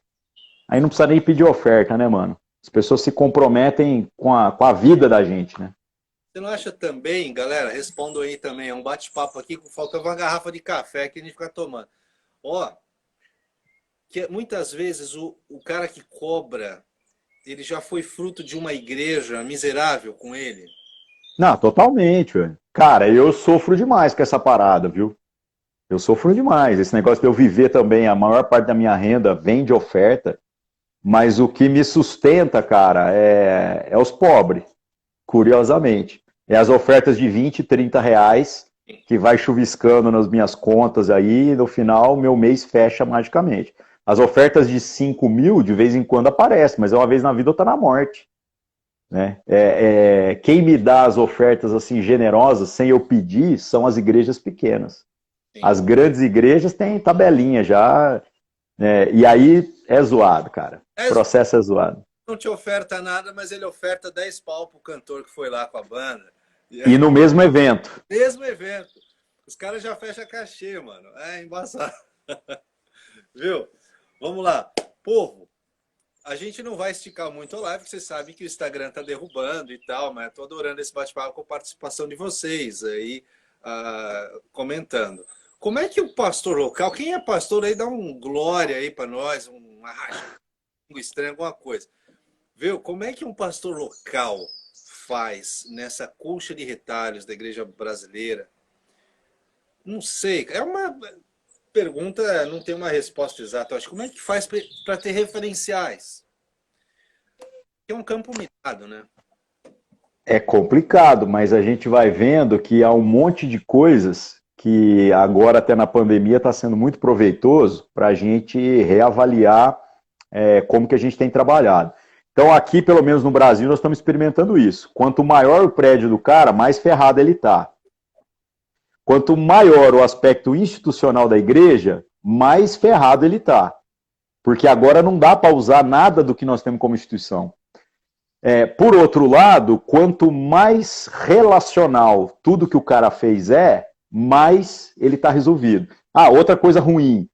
aí não precisa nem pedir oferta, né, mano? As pessoas se comprometem com a vida da gente, né? Você não acha também, galera, respondo aí também, é um bate-papo aqui, faltava uma garrafa de café que a gente fica tomando. Ó, que muitas vezes o cara que cobra, ele já foi fruto de uma igreja miserável com ele. Não, totalmente, velho. Cara, eu sofro demais com essa parada, viu? Eu sofro demais. Esse negócio de eu viver também, a maior parte da minha renda vem de oferta, mas o que me sustenta, cara, é os pobres, curiosamente. É as ofertas de 20, R$ 30 que vai chuviscando nas minhas contas aí, e no final meu mês fecha magicamente. As ofertas de 5.000 de vez em quando aparecem, mas uma vez na vida eu tô na morte. Né? Quem me dá as ofertas assim generosas sem eu pedir são as igrejas pequenas. Sim. As grandes igrejas têm tabelinha já, e aí é zoado, cara. O processo é zoado. Não te oferta nada, mas ele oferta 10 pau pro cantor que foi lá com a banda. E no mesmo evento. Mesmo evento. Os caras já fecham cachê, mano. É embaçado. Viu? Vamos lá. Povo, a gente não vai esticar muito a live, porque vocês sabem que o Instagram tá derrubando e tal, mas tô adorando esse bate-papo com a participação de vocês aí, comentando. Como é que o pastor local, quem é pastor aí, dá um glória aí para nós, um estranho, alguma coisa. Viu? Como é que um pastor local faz nessa colcha de retalhos da igreja brasileira? Não sei, é uma pergunta, não tem uma resposta exata. Acho como é que faz para ter referenciais? É um campo minado, né? É complicado, mas a gente vai vendo que há um monte de coisas que agora até na pandemia está sendo muito proveitoso para a gente reavaliar como que a gente tem trabalhado. Então aqui, pelo menos no Brasil, nós estamos experimentando isso. Quanto maior o prédio do cara, mais ferrado ele está. Quanto maior o aspecto institucional da igreja, mais ferrado ele está. Porque agora não dá para usar nada do que nós temos como instituição. Por outro lado, quanto mais relacional tudo que o cara fez mais ele está resolvido. Outra coisa ruim.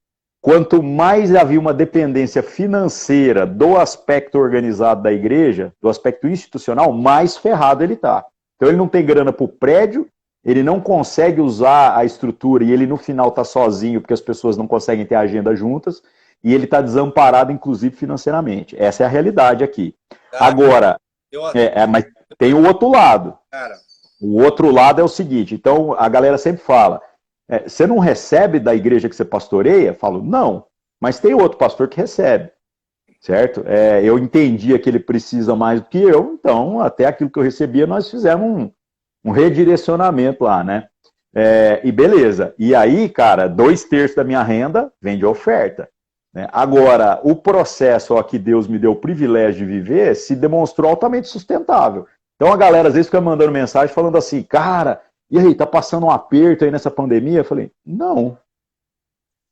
Quanto mais havia uma dependência financeira do aspecto organizado da igreja, do aspecto institucional, mais ferrado ele está. Então ele não tem grana para o prédio, ele não consegue usar a estrutura e ele no final está sozinho porque as pessoas não conseguem ter agenda juntas e ele está desamparado, inclusive financeiramente. Essa é a realidade aqui. Agora, mas tem o outro lado. O outro lado é o seguinte, então a galera sempre fala, você não recebe da igreja que você pastoreia? Eu falo, não, mas tem outro pastor que recebe, certo? Eu entendia que ele precisa mais do que eu, então até aquilo que eu recebia nós fizemos um redirecionamento lá, né? E beleza. E aí, cara, 2/3 da minha renda vem de oferta. Né? Agora, o processo que Deus me deu o privilégio de viver se demonstrou altamente sustentável. Então a galera às vezes fica mandando mensagem falando assim, cara, e aí, tá passando um aperto aí nessa pandemia? Eu falei, não.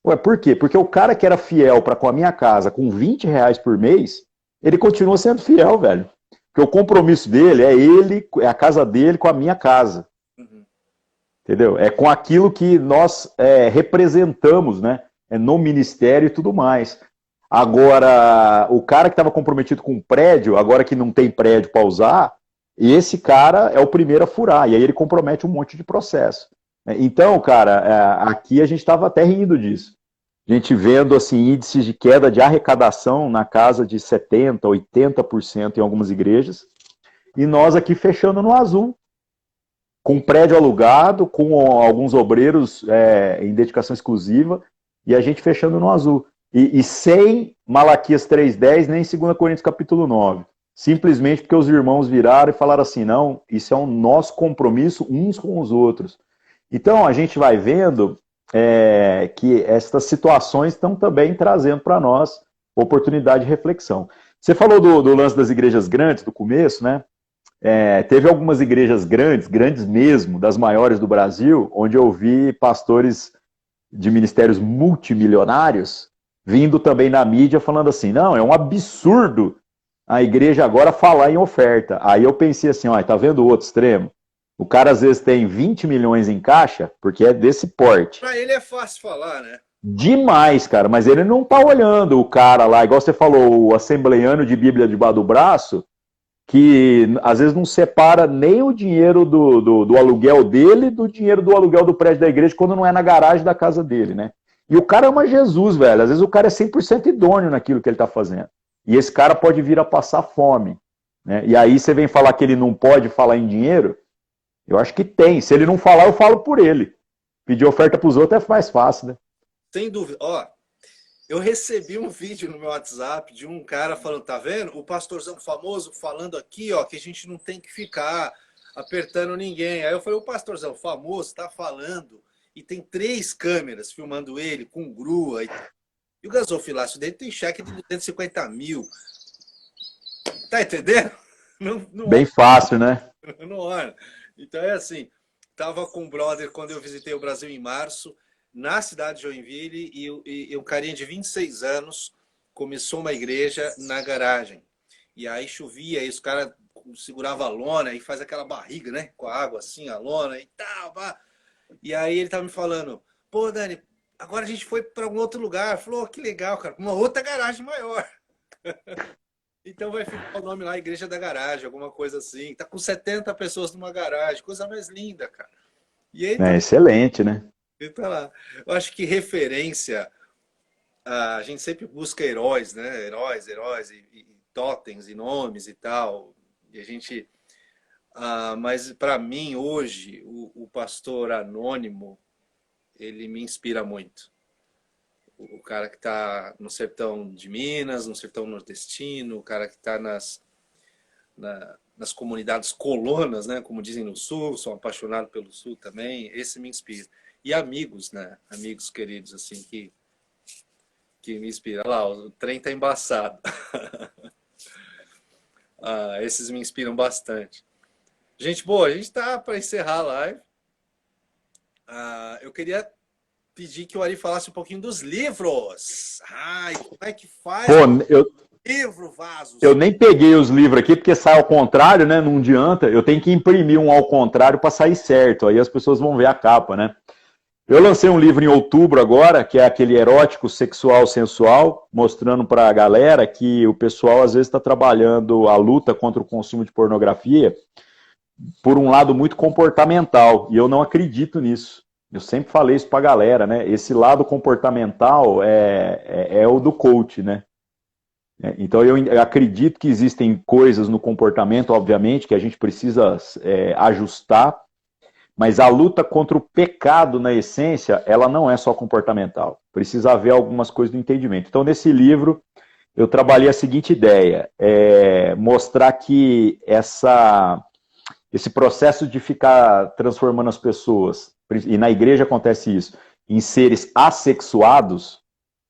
Ué, por quê? Porque o cara que era fiel para com a minha casa com R$ 20 por mês, ele continua sendo fiel, velho. Porque o compromisso dele é ele, é a casa dele com a minha casa. Uhum. Entendeu? É com aquilo que nós representamos, né? É no ministério e tudo mais. Agora, o cara que estava comprometido com o prédio, agora que não tem prédio para usar, esse cara é o primeiro a furar, e aí ele compromete um monte de processo. Então, cara, aqui a gente estava até rindo disso. A gente vendo assim, índices de queda de arrecadação na casa de 70%, 80% em algumas igrejas, e nós aqui fechando no azul, com prédio alugado, com alguns obreiros em dedicação exclusiva, e a gente fechando no azul. E sem Malaquias 3,10, nem 2 Coríntios capítulo 9. Simplesmente porque os irmãos viraram e falaram assim, não, isso é um nosso compromisso uns com os outros. Então a gente vai vendo que estas situações estão também trazendo para nós oportunidade de reflexão. Você falou do lance das igrejas grandes, do começo, né? Teve algumas igrejas grandes, grandes mesmo, das maiores do Brasil, onde eu vi pastores de ministérios multimilionários vindo também na mídia falando assim, não, é um absurdo a igreja agora falar em oferta. Aí eu pensei assim, ó, tá vendo o outro extremo? O cara às vezes tem 20 milhões em caixa, porque é desse porte. Para ele é fácil falar, né? Demais, cara, mas ele não tá olhando o cara lá, igual você falou, o assembleiano de Bíblia debaixo do braço, que às vezes não separa nem o dinheiro do aluguel dele do dinheiro do aluguel do prédio da igreja quando não é na garagem da casa dele, né? E o cara ama Jesus, velho. Às vezes o cara é 100% idôneo naquilo que ele tá fazendo. E esse cara pode vir a passar fome, né? E aí você vem falar que ele não pode falar em dinheiro? Eu acho que tem. Se ele não falar, eu falo por ele. Pedir oferta pros outros é mais fácil, né? Sem dúvida. Ó, eu recebi um vídeo no meu WhatsApp de um cara falando, tá vendo? O pastorzão famoso falando aqui, ó, que a gente não tem que ficar apertando ninguém. Aí eu falei, o pastorzão famoso tá falando e tem 3 câmeras filmando ele com grua. E o gasofilácio dele tem cheque de 250 mil. Tá entendendo? Não Bem fácil, né? não olha. Então é assim, tava com um brother quando eu visitei o Brasil em março, na cidade de Joinville, e um carinha de 26 anos começou uma igreja na garagem. E aí chovia, e os caras seguravam a lona e faz aquela barriga, né? Com a água assim, a lona e tal. Pá. E aí ele tava me falando, pô, Dani, agora a gente foi para um outro lugar. Falou, oh, que legal, cara, uma outra garagem maior. Então vai ficar o nome lá, Igreja da Garagem, alguma coisa assim. Tá com 70 pessoas numa garagem, coisa mais linda, cara. E aí tá, Excelente, né? tá lá. Eu acho que referência, a gente sempre busca heróis, né? Heróis e totens e nomes e tal. E a gente, mas para mim hoje o pastor anônimo ele me inspira muito. O cara que está no sertão de Minas, no sertão nordestino, o cara que está nas comunidades colonas, né, como dizem no Sul, sou apaixonado pelo Sul também, esse me inspira. E amigos, né, amigos queridos, assim, que me inspiram. Olha lá, o trem tá embaçado. Esses me inspiram bastante. Gente, boa, a gente tá para encerrar a live. Eu queria pedir que o Ari falasse um pouquinho dos livros. Ai, como é que faz? Pô, Livro, vasos. Eu nem peguei os livros aqui, porque sai ao contrário, né? Não adianta. Eu tenho que imprimir um ao contrário para sair certo. Aí as pessoas vão ver a capa, né? Eu lancei um livro em outubro agora, que é aquele erótico, sexual, sensual, mostrando para a galera que o pessoal às vezes está trabalhando a luta contra o consumo de pornografia por um lado muito comportamental. E eu não acredito nisso. Eu sempre falei isso para a galera, né? Esse lado comportamental é o do coach, né? Então eu acredito que existem coisas no comportamento, obviamente, que a gente precisa ajustar, mas a luta contra o pecado, na essência, ela não é só comportamental. Precisa haver algumas coisas do entendimento. Então, nesse livro, eu trabalhei a seguinte ideia, mostrar que esse processo de ficar transformando as pessoas, e na igreja acontece isso, em seres assexuados,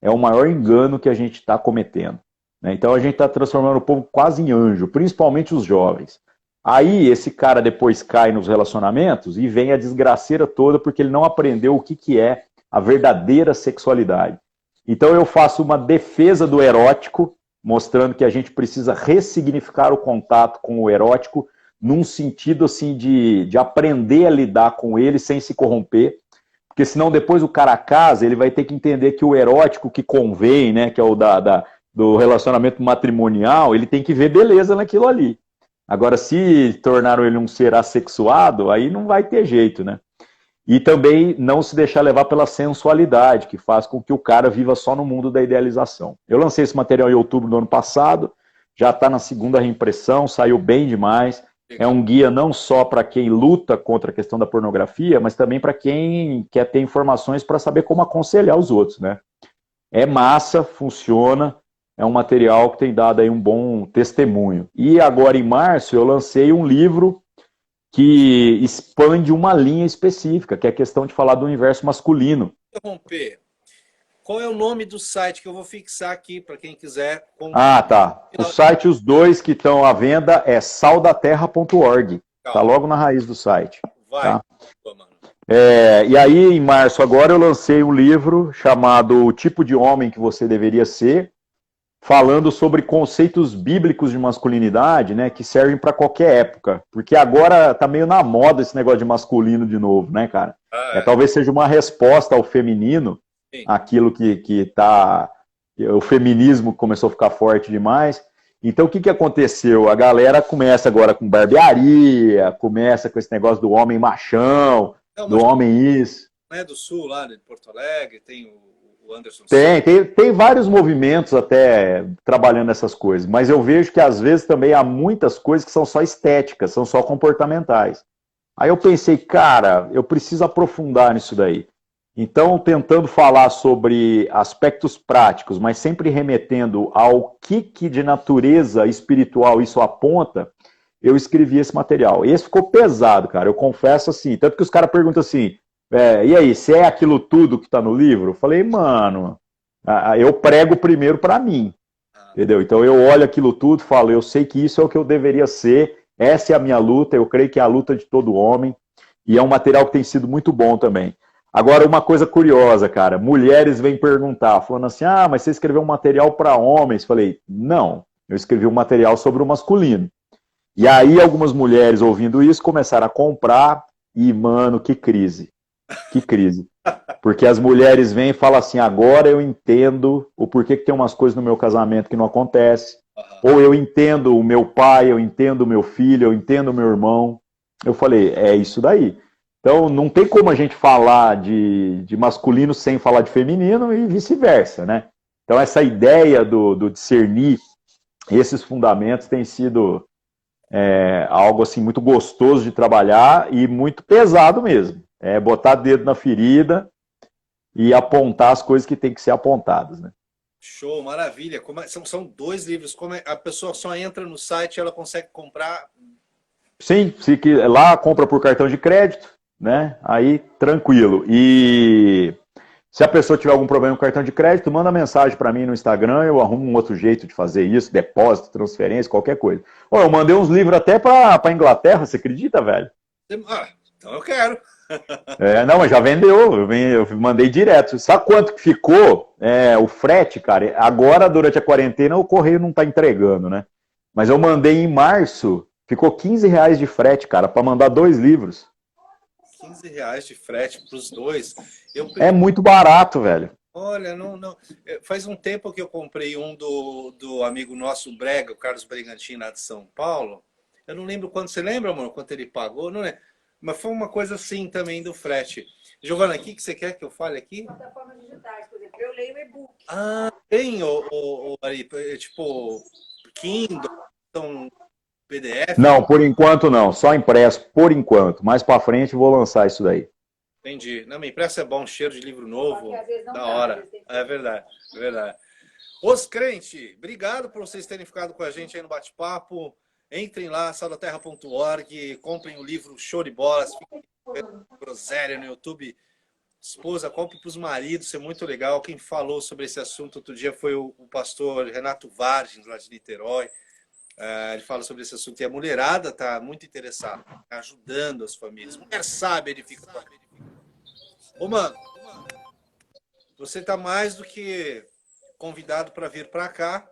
é o maior engano que a gente está cometendo. Então a gente está transformando o povo quase em anjo, principalmente os jovens. Aí esse cara depois cai nos relacionamentos e vem a desgraceira toda porque ele não aprendeu o que, que é a verdadeira sexualidade. Então eu faço uma defesa do erótico, mostrando que a gente precisa ressignificar o contato com o erótico num sentido assim de aprender a lidar com ele sem se corromper, porque senão depois o cara casa, ele vai ter que entender que o erótico que convém, né, que é o do relacionamento matrimonial, ele tem que ver beleza naquilo ali. Agora, se tornaram ele um ser assexuado, aí não vai ter jeito, né? E também não se deixar levar pela sensualidade, que faz com que o cara viva só no mundo da idealização. Eu lancei esse material em outubro do ano passado, já está na segunda reimpressão, saiu bem demais. É um guia não só para quem luta contra a questão da pornografia, mas também para quem quer ter informações para saber como aconselhar os outros, né? É massa, funciona, é um material que tem dado aí um bom testemunho. E agora em março eu lancei um livro que expande uma linha específica, que é a questão de falar do universo masculino. Interromper. Qual é o nome do site que eu vou fixar aqui para quem quiser? Ah, tá. O site, os dois que estão à venda é saudaterra.org. Tá logo na raiz do site. Vai. Tá? E aí, em março agora, eu lancei um livro chamado O Tipo de Homem que Você Deveria Ser, falando sobre conceitos bíblicos de masculinidade, né, que servem para qualquer época. Porque agora tá meio na moda esse negócio de masculino de novo, né, cara? Talvez seja uma resposta ao feminino, sim, aquilo que tá... O feminismo começou a ficar forte demais. Então, o que aconteceu? A galera começa agora com barbearia, começa com esse negócio do homem machão, do homem isso. Não é do Sul, lá de Porto Alegre, tem o Anderson. Tem vários movimentos até trabalhando essas coisas, mas eu vejo que às vezes também há muitas coisas que são só estéticas, são só comportamentais. Aí eu pensei, cara, eu preciso aprofundar nisso daí. Então, tentando falar sobre aspectos práticos, mas sempre remetendo ao que de natureza espiritual isso aponta, eu escrevi esse material. Esse ficou pesado, cara, eu confesso assim. Tanto que os caras perguntam assim, e aí, se é aquilo tudo que está no livro? Eu falei, mano, eu prego primeiro para mim, entendeu? Então eu olho aquilo tudo e falo, eu sei que isso é o que eu deveria ser, essa é a minha luta, eu creio que é a luta de todo homem, e é um material que tem sido muito bom também. Agora, uma coisa curiosa, cara, mulheres vêm perguntar, falando assim, mas você escreveu um material para homens? Falei, não, eu escrevi um material sobre o masculino. E aí algumas mulheres, ouvindo isso, começaram a comprar, e, mano, que crise. Que crise. Porque as mulheres vêm e falam assim, agora eu entendo o porquê que tem umas coisas no meu casamento que não acontece. Ou eu entendo o meu pai, eu entendo o meu filho, eu entendo o meu irmão. Eu falei, é isso daí. Então, não tem como a gente falar de masculino sem falar de feminino e vice-versa, né? Então, essa ideia do discernir esses fundamentos tem sido algo assim muito gostoso de trabalhar e muito pesado mesmo. É botar dedo na ferida e apontar as coisas que tem que ser apontadas, né? Show, maravilha. São dois livros. Como a pessoa só entra no site e ela consegue comprar? Sim, lá compra por cartão de crédito, né? Aí tranquilo. E se a pessoa tiver algum problema com cartão de crédito, manda mensagem para mim no Instagram, eu arrumo um outro jeito de fazer isso, depósito, transferência, qualquer coisa. Eu mandei uns livros até para Inglaterra, você acredita, velho? Então eu quero. Não, mas já vendeu, eu mandei direto. Sabe quanto que ficou o frete, cara? Agora, durante a quarentena, o correio não tá entregando, né? Mas eu mandei em março, ficou R$15 de frete, cara, para mandar 2 livros. R$15 de frete para os dois. É muito barato, velho. Olha, não. Faz um tempo que eu comprei um do amigo nosso, Brega, o Carlos Brigantini, lá de São Paulo. Eu não lembro quanto. Você lembra, amor, quanto ele pagou? Não é? Mas foi uma coisa assim também do frete. Giovana, o que você quer que eu fale aqui? Plataformas digitais, por exemplo, eu leio e-book. Tem Ari, tipo Kindle, PDF? Não, por enquanto não, só impresso, por enquanto. Mais para frente vou lançar isso daí. Entendi. Não, impresso é bom, cheiro de livro novo, da hora. É verdade, é verdade. Os crentes, obrigado por vocês terem ficado com a gente aí no bate-papo. Entrem lá, saudaterra.org, comprem o livro Show de Bolas, groselha no YouTube. Esposa, compre para os maridos, isso é muito legal. Quem falou sobre esse assunto outro dia foi o pastor Renato Vargens, lá de Niterói. Ele fala sobre esse assunto e a mulherada está muito interessada, tá ajudando as famílias. Mulher sabe, ele fica. Ô, mano, você está mais do que convidado para vir para cá.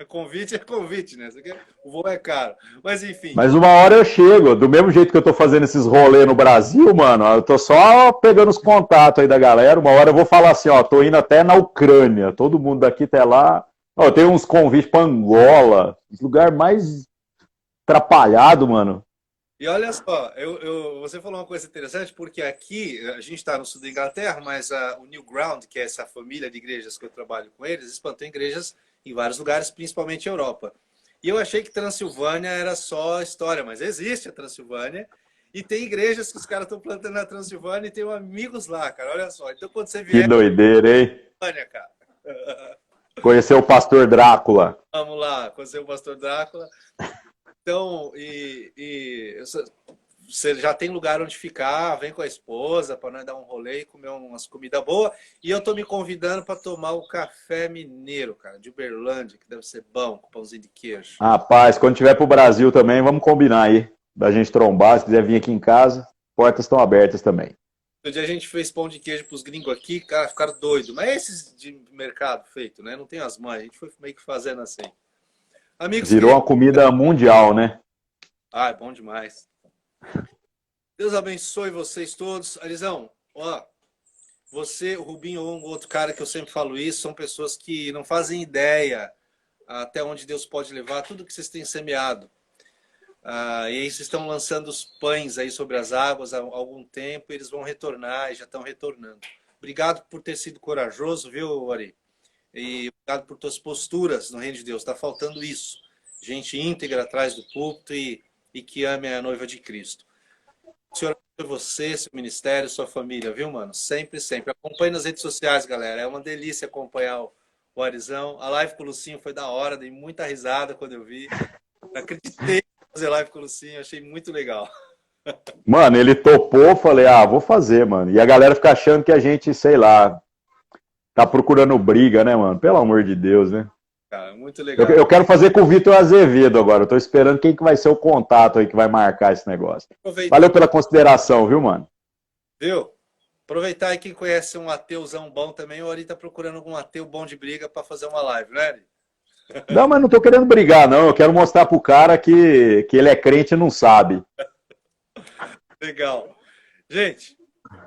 Convite é convite, né? O voo é caro. Mas enfim. Mas uma hora eu chego, do mesmo jeito que eu tô fazendo esses rolês no Brasil, mano, eu tô só pegando os contatos aí da galera. Uma hora eu vou falar assim, ó, tô indo até na Ucrânia, todo mundo daqui até lá. Ó, eu tenho uns convites pra Angola, lugar mais atrapalhado, mano. E olha só, você falou uma coisa interessante, porque aqui a gente está no sul da Inglaterra, mas o New Ground, que é essa família de igrejas que eu trabalho com eles, espantou igrejas em vários lugares, principalmente Europa. E eu achei que Transilvânia era só história, mas existe a Transilvânia. E tem igrejas que os caras estão plantando na Transilvânia e tem amigos lá, cara. Olha só. Então, quando você Que vier, doideira, hein? Transilvânia, cara. Conhecer o pastor Drácula. Vamos lá, conhecer o pastor Drácula. Então, você já tem lugar onde ficar, vem com a esposa para nós dar um rolê e comer umas comidas boas. E eu tô me convidando para tomar o café mineiro, cara, de Uberlândia, que deve ser bom, com pãozinho de queijo. Rapaz, quando tiver pro Brasil também, vamos combinar aí. Da gente trombar, se quiser vir aqui em casa, portas estão abertas também. No dia a gente fez pão de queijo pros gringos aqui, cara, ficaram doidos. Mas esses de mercado feito, né? Não tem as mães, a gente foi meio que fazendo assim. Amigos, Virou uma comida mundial, né? Ah, é bom demais. Deus abençoe vocês todos. Arizão, ó, você, o Rubinho ou um outro cara que eu sempre falo isso, são pessoas que não fazem ideia até onde Deus pode levar tudo que vocês têm semeado. E aí vocês estão lançando os pães aí sobre as águas há algum tempo, e eles vão retornar e já estão retornando. Obrigado por ter sido corajoso, viu, Ari? E obrigado por tuas posturas no reino de Deus. Está faltando isso. Gente íntegra atrás do púlpito e que ame a noiva de Cristo. O Senhor abençoe você, seu ministério, sua família, viu, mano? Sempre, sempre. Acompanhe nas redes sociais, galera. É uma delícia acompanhar o Arizão. A live com o Lucinho foi da hora, dei muita risada quando eu vi. Não acreditei em fazer live com o Lucinho, achei muito legal. Mano, ele topou, falei, vou fazer, mano. E a galera fica achando que a gente, sei lá, tá procurando briga, né, mano? Pelo amor de Deus, né? Cara, muito legal. Eu quero fazer com o Vitor Azevedo agora. Eu tô esperando quem que vai ser o contato aí que vai marcar esse negócio. Valeu pela consideração, viu, mano? Viu? Aproveitar aí quem conhece um ateuzão bom também, o Ari tá procurando algum ateu bom de briga para fazer uma live, né, Ari? Não, mas não tô querendo brigar, não. Eu quero mostrar pro cara que ele é crente e não sabe. Legal. Gente,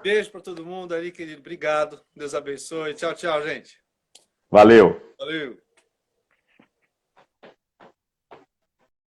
beijo para todo mundo ali, querido. Obrigado. Deus abençoe. Tchau, tchau, gente. Valeu. Valeu.